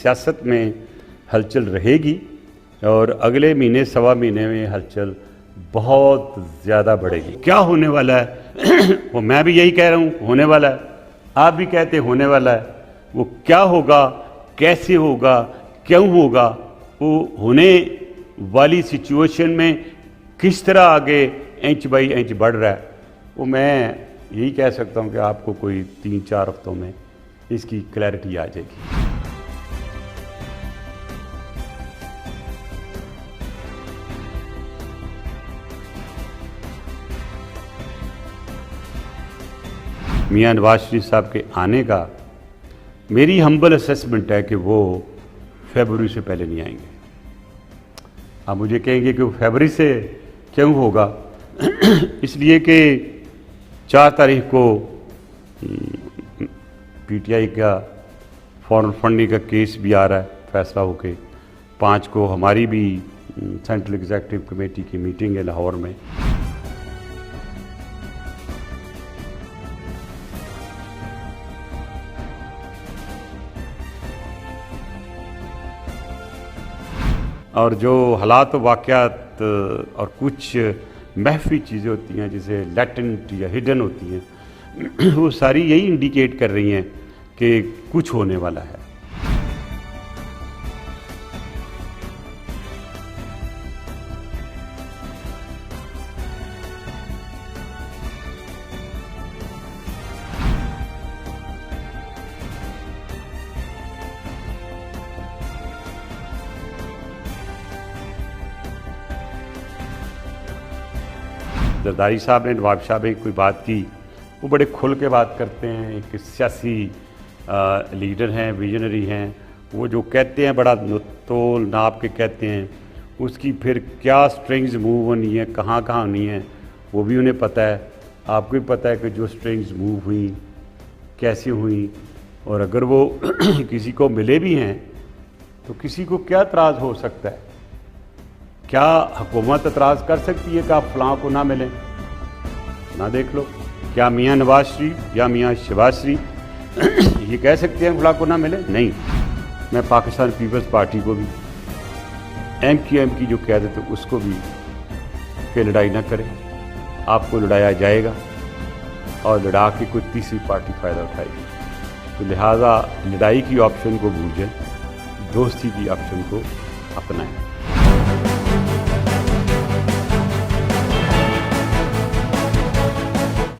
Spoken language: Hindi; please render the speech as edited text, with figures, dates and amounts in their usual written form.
सियासत में हलचल रहेगी और अगले महीने सवा महीने में हलचल बहुत ज़्यादा बढ़ेगी। क्या होने वाला है वो मैं भी यही कह रहा हूँ, होने वाला है। आप भी कहते होने वाला है। वो क्या होगा, कैसे होगा, क्यों होगा, वो होने वाली सिचुएशन में किस तरह आगे इंच बाई इंच बढ़ रहा है, वो मैं यही कह सकता हूँ कि आपको कोई 3-4 हफ्तों में इसकी क्लैरिटी आ जाएगी। मियां नवाज शरीफ साहब के आने का मेरी हम्बल असेसमेंट है कि वो फरवरी से पहले नहीं आएंगे। आप मुझे कहेंगे कि वो फरवरी से क्यों होगा? इसलिए कि 4 तारीख को पीटीआई का फॉरेन फंडिंग का केस भी आ रहा है फैसला होके। 5 को हमारी भी सेंट्रल एग्जीक्यूटिव कमेटी की मीटिंग है लाहौर में। और जो हालात वाक़यात और कुछ महफी चीज़ें होती हैं जिसे लैटेंट या हिडन होती हैं, वो सारी यही इंडिकेट कर रही हैं कि कुछ होने वाला है। जरदारी साहब ने नवाब शाह भाई कोई बात की, वो बड़े खुल के बात करते हैं। एक सियासी लीडर हैं, विजनरी हैं। वो जो कहते हैं बड़ा तोल नाप के कहते हैं, उसकी फिर क्या स्ट्रिंग्स मूव होनी है, कहाँ कहाँ होनी है, वो भी उन्हें पता है। आपको भी पता है कि जो स्ट्रिंग्स मूव हुई कैसे हुई, और अगर वो किसी को मिले भी हैं तो किसी को क्या एतराज़ हो सकता है? क्या हुकूमत एतराज़ कर सकती है कि आप फलां को ना मिलें? ना देख लो, क्या मियां नवाज शरीफ या मियां शहबाज शरीफ ये कह सकते हैं फलां को ना मिले? नहीं। मैं पाकिस्तान पीपल्स पार्टी को भी, MQM की जो क़यादत है उसको भी कि लड़ाई ना करें, आपको लड़ाया जाएगा और लड़ा के कोई तीसरी पार्टी फ़ायदा उठाएगी। तो लिहाजा लड़ाई की ऑप्शन को भूल जाए, दोस्ती की ऑप्शन को अपनाएं।